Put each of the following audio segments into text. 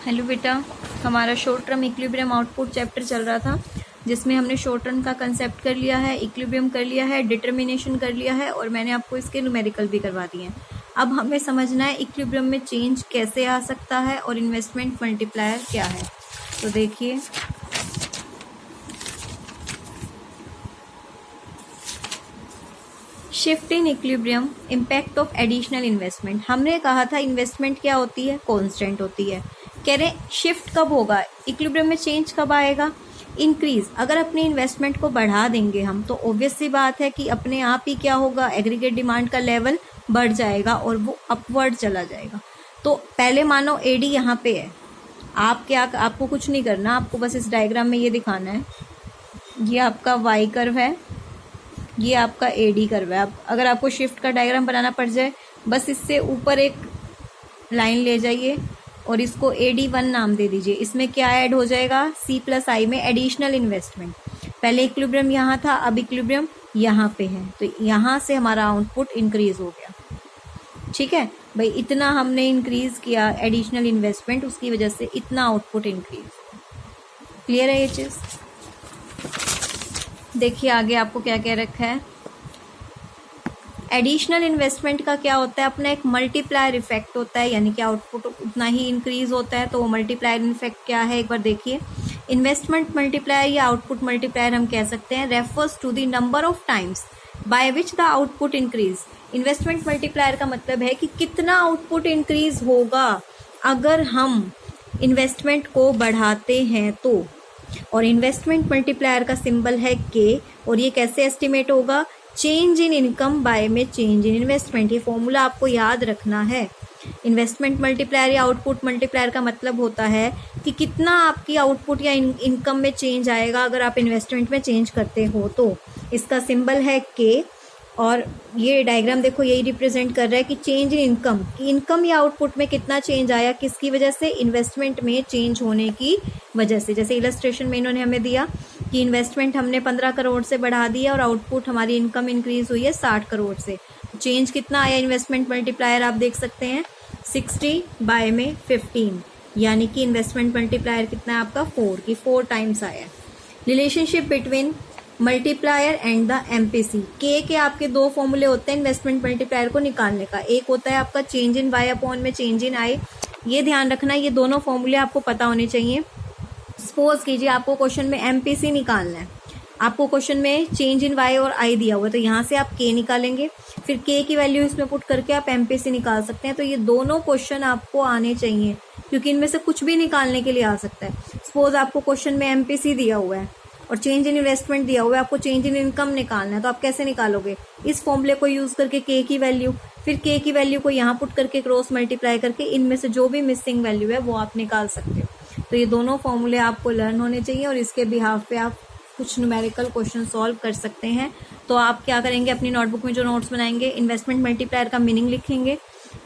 Hello बेटा, हमारा short term equilibrium output chapter चल रहा था, जिसमें हमने शॉर्ट टर्म का कंसेप्ट कर लिया है, इक्विलिब्रियम कर लिया है, डिटर्मिनेशन कर लिया है और मैंने आपको इसके न्यूमेरिकल भी करवा दिए हैं। अब हमें समझना है इक्विलिब्रियम में चेंज कैसे आ सकता है और इन्वेस्टमेंट मल्टीप्लायर क्या है। तो देखिए, shift in equilibrium, impact of additional investment. हमने कहा था इन्वेस्टमेंट क्या होती है, कांस्टेंट होती है। कह रहे शिफ्ट कब होगा, इक्विलिब्रियम में चेंज कब आएगा, इंक्रीज। अगर अपनी इन्वेस्टमेंट को बढ़ा देंगे हम, तो ऑब्वियस सी बात है कि अपने आप ही क्या होगा, एग्रीगेट डिमांड का लेवल बढ़ जाएगा और वो अपवर्ड चला जाएगा। तो पहले मानो एडी यहाँ पे है, आपको कुछ नहीं करना, आपको बस इस डायग्राम में ये दिखाना है, ये आपका वाई कर्व है, ये आपका एडी कर्व है। अब अगर आपको शिफ्ट का डायग्राम बनाना पड़ जाए, बस इससे ऊपर एक लाइन ले जाइए और इसको AD1 नाम दे दीजिए। इसमें क्या ऐड हो जाएगा, C+I में एडिशनल इन्वेस्टमेंट। पहले इक्विलिब्रियम यहाँ था, अब इक्विलिब्रियम यहाँ पे है, तो यहाँ से हमारा आउटपुट इंक्रीज हो गया। ठीक है भाई, इतना हमने इंक्रीज किया एडिशनल इन्वेस्टमेंट, उसकी वजह से इतना आउटपुट इंक्रीज। क्लियर है ये चीज? देखिए आगे आपको क्या कह रखा है। एडिशनल इन्वेस्टमेंट का क्या होता है, अपना एक मल्टीप्लायर इफेक्ट होता है, यानी कि आउटपुट उतना ही इंक्रीज होता है। तो वो मल्टीप्लायर इफेक्ट क्या है, एक बार देखिए। इन्वेस्टमेंट मल्टीप्लायर या आउटपुट मल्टीप्लायर हम कह सकते हैं, refers to the number of times by which the output increase. Investment multiplier का मतलब है कि कितना आउटपुट इंक्रीज होगा अगर हम इन्वेस्टमेंट को बढ़ाते हैं तो। और इन्वेस्टमेंट मल्टीप्लायर का सिंबल है K, और ये कैसे एस्टिमेट होगा, चेंज इन इनकम बाय में चेंज इन इन्वेस्टमेंट। ये फॉर्मूला आपको याद रखना है। इन्वेस्टमेंट मल्टीप्लायर या आउटपुट मल्टीप्लायर का मतलब होता है कि कितना आपकी आउटपुट या इनकम में चेंज आएगा अगर आप इन्वेस्टमेंट में चेंज करते हो तो। इसका सिंबल है K, और ये डायग्राम देखो यही रिप्रेजेंट कर रहा है कि चेंज इन इनकम, कि इनकम या आउटपुट में कितना चेंज आया, किसकी वजह से, इन्वेस्टमेंट में चेंज होने की वजह से। जैसे इलस्ट्रेशन में इन्होंने हमें दिया कि इन्वेस्टमेंट हमने 15 करोड़ से बढ़ा दिया और आउटपुट हमारी इनकम इंक्रीज हुई है 60 करोड़ से। चेंज कितना आया इन्वेस्टमेंट मल्टीप्लायर, आप देख सकते हैं 60/15, यानी कि इन्वेस्टमेंट मल्टीप्लायर कितना है आपका 4, की 4 टाइम्स आया। Relationship between multiplier and the MPC। के आपके दो फॉर्मूले होते हैं इन्वेस्टमेंट मल्टीप्लायर को निकालने का। एक होता है आपका चेंज इन वाई अपॉन में चेंज इन आई। ये ध्यान रखना, ये दोनों फॉर्मूले आपको पता होने चाहिए। सपोज कीजिए आपको क्वेश्चन में MPC निकालना है, आपको क्वेश्चन में चेंज इन वाई और आई दिया हुआ है, तो यहाँ से आप K निकालेंगे, फिर K की वैल्यू इसमें पुट करके आप MPC निकाल सकते हैं। तो ये दोनों क्वेश्चन आपको आने चाहिए, क्योंकि इनमें से कुछ भी निकालने के लिए आ सकता है। सपोज आपको क्वेश्चन में MPC दिया हुआ है और चेंज इन इन्वेस्टमेंट दिया हुआ है, आपको चेंज इन इनकम निकालना है, तो आप कैसे निकालोगे, इस फॉर्मूले को यूज करके K की वैल्यू, फिर K की वैल्यू को यहाँ पुट करके क्रॉस मल्टीप्लाई करके इनमें से जो भी मिसिंग वैल्यू है वो आप निकाल सकते हो। तो ये दोनों फॉर्मूले आपको लर्न होने चाहिए और इसके बिहाफ पे आप कुछ न्यूमेरिकल क्वेश्चन सॉल्व कर सकते हैं। तो आप क्या करेंगे, अपनी नोटबुक में जो नोट्स बनाएंगे, इन्वेस्टमेंट मल्टीप्लायर का मीनिंग लिखेंगे,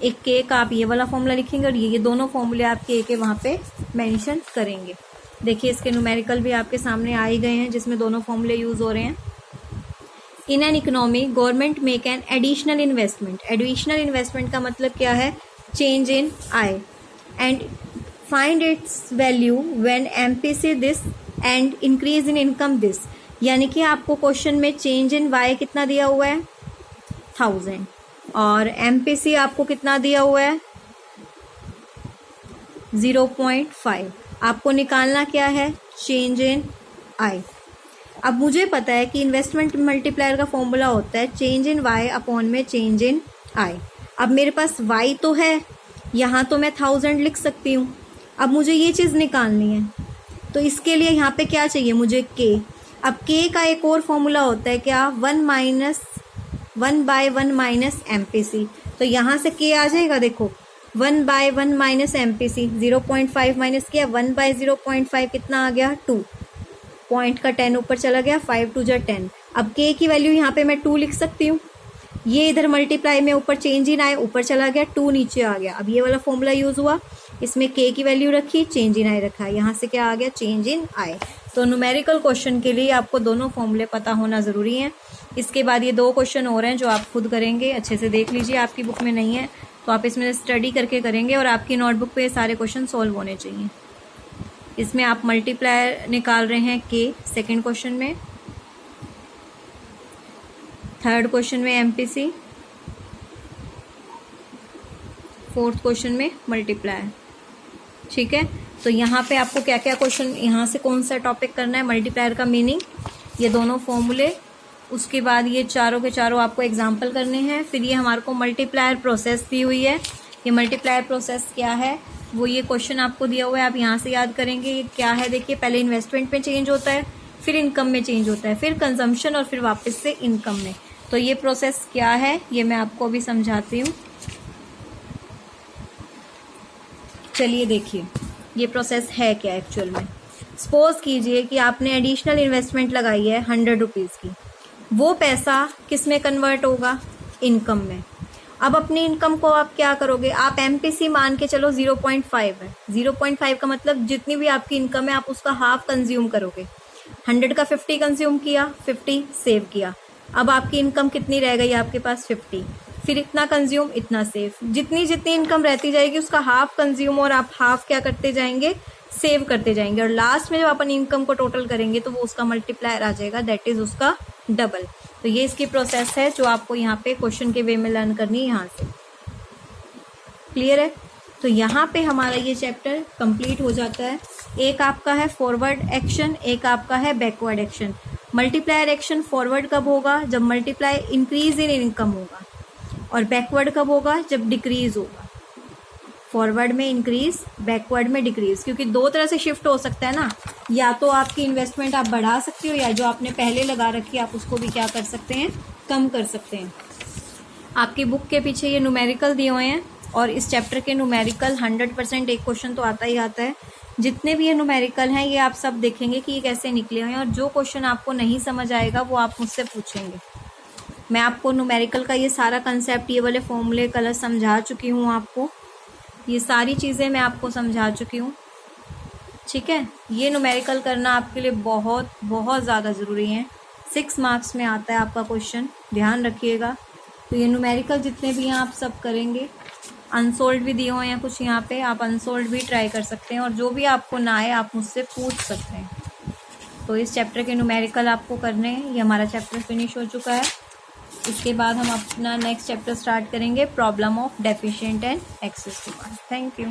एक K का आप ये वाला फॉर्मूला लिखेंगे और ये दोनों फॉर्मूले आप K के वहाँ पे मेंशन करेंगे। देखिए इसके न्यूमेरिकल भी आपके सामने आ ही गए हैं, जिसमें दोनों फॉर्मूले यूज हो रहे हैं। In an economy government make an additional investment. Additional investment का मतलब क्या है, change in I, and find its value when MPC this and increase in income this. यानी कि आपको क्वेश्चन में चेंज इन वाई कितना दिया हुआ है 1000, और MPC आपको कितना दिया हुआ है 0.5। आपको निकालना क्या है, चेंज इन आई। अब मुझे पता है कि इन्वेस्टमेंट मल्टीप्लायर का फॉर्मूला होता है चेंज इन वाई अपॉन में चेंज इन आई। अब मेरे पास वाई तो है, यहाँ तो मैं 1000 लिख सकती हूँ। अब मुझे ये चीज़ निकालनी है, तो इसके लिए यहाँ पे क्या चाहिए मुझे, K। अब K का एक और फॉर्मूला होता है क्या, 1/1 माइनस MPC। तो यहाँ से K आ जाएगा, देखो 1/1 माइनस MPC, 0.5 माइनस किया, 1/0.5 कितना आ गया 2, पॉइंट का 10 ऊपर चला गया, 5 2 10। अब K की वैल्यू यहाँ पे मैं 2 लिख सकती हूँ, ये इधर मल्टीप्लाई में ऊपर चेंज इन आए, ऊपर चला गया, 2 नीचे आ गया। अब ये वाला फॉर्मूला यूज हुआ, इसमें K की वैल्यू रखी, चेंज इन आई रखा, यहाँ से क्या आ गया, चेंज इन आई। तो न्यूमेरिकल क्वेश्चन के लिए आपको दोनों फॉर्मूले पता होना जरूरी है। इसके बाद ये 2 क्वेश्चन और हैं जो आप खुद करेंगे, अच्छे से देख लीजिए, आपकी बुक में नहीं है तो तो आप इसमें स्टडी करके करेंगे और आपकी नोटबुक पे सारे क्वेश्चन सॉल्व होने चाहिए। इसमें आप मल्टीप्लायर निकाल रहे हैं के सेकेंड क्वेश्चन में, थर्ड क्वेश्चन में एमपीसी, फोर्थ क्वेश्चन में मल्टीप्लायर। ठीक है, तो यहाँ पे आपको क्या क्या क्वेश्चन, यहाँ से कौन सा टॉपिक करना है, मल्टीप्लायर का मीनिंग, ये दोनों फॉर्मूले, उसके बाद ये चारों के चारों आपको एग्जाम्पल करने हैं। फिर ये हमारे को मल्टीप्लायर प्रोसेस दी हुई है। ये मल्टीप्लायर प्रोसेस क्या है, वो ये क्वेश्चन आपको दिया हुआ है, आप यहाँ से याद करेंगे। ये क्या है, देखिए पहले इन्वेस्टमेंट में चेंज होता है, फिर इनकम में चेंज होता है, फिर कंजम्पशन और फिर वापस से इनकम में। तो ये प्रोसेस क्या है ये मैं आपको अभी समझाती हूँ। चलिए देखिए ये प्रोसेस है क्या एक्चुअल में। सपोज कीजिए कि आपने एडिशनल इन्वेस्टमेंट लगाई है 100 रुपीज़ की, वो पैसा किस में कन्वर्ट होगा, इनकम में। अब अपनी इनकम को आप क्या करोगे, आप एमपीसी मान के चलो 0.5 है। 0.5 का मतलब जितनी भी आपकी इनकम है आप उसका हाफ कंज्यूम करोगे। 100 का 50 कंज्यूम किया, 50 सेव किया। अब आपकी इनकम कितनी रह गई आपके पास, 50। फिर इतना कंज्यूम, इतना सेव। जितनी जितनी इनकम रहती जाएगी उसका हाफ कंज्यूम और आप हाफ क्या करते जाएंगे, सेव करते जाएंगे। और लास्ट में जब अपन इनकम को टोटल करेंगे तो वो उसका मल्टीप्लायर आ जाएगा, दैट इज उसका डबल। तो ये इसकी प्रोसेस है जो आपको यहाँ पे क्वेश्चन के वे में लर्न करनी है। यहाँ से क्लियर है। तो यहाँ पे हमारा ये चैप्टर कंप्लीट हो जाता है। एक आपका है फॉरवर्ड एक्शन, एक आपका है backward action. Multiplier action forward कब होगा, जब मल्टीप्लाई इंक्रीज इन इनकम होगा, और बैकवर्ड कब होगा, जब डिक्रीज होगा। फॉरवर्ड में इंक्रीज, बैकवर्ड में डिक्रीज, क्योंकि दो तरह से शिफ्ट हो सकता है ना, या तो आपकी इन्वेस्टमेंट आप बढ़ा सकते हो, या जो आपने पहले लगा रखी है आप उसको भी क्या कर सकते हैं, कम कर सकते हैं। आपकी बुक के पीछे ये न्यूमेरिकल दिए हुए हैं, और इस चैप्टर के न्यूमेरिकल 100% एक क्वेश्चन तो आता ही आता है। जितने भी ये न्यूमेरिकल हैं ये आप सब देखेंगे कि ये कैसे निकले हुए हैं, और जो क्वेश्चन आपको नहीं समझ आएगा वो आप मुझसे पूछेंगे। मैं आपको न्यूमेरिकल का ये सारा कंसेप्ट, ये वाले फॉर्मूले कलर समझा चुकी हूँ आपको, ये सारी चीज़ें मैं आपको समझा चुकी हूँ। ठीक है, ये न्यूमेरिकल करना आपके लिए बहुत बहुत ज़्यादा ज़रूरी है। 6 मार्क्स में आता है आपका क्वेश्चन, ध्यान रखिएगा। तो ये न्यूमेरिकल जितने भी हैं आप सब करेंगे। अनसोल्ड भी दिए हुए हैं कुछ यहाँ पे, आप अनसोल्ड भी ट्राई कर सकते हैं, और जो भी आपको ना आए आप मुझसे पूछ सकते हैं। तो इस चैप्टर के न्यूमेरिकल आपको करने हैं। ये हमारा चैप्टर फिनिश हो चुका है। इसके बाद हम अपना नेक्स्ट चैप्टर स्टार्ट करेंगे, problem of deficient and excess demand. Thank you.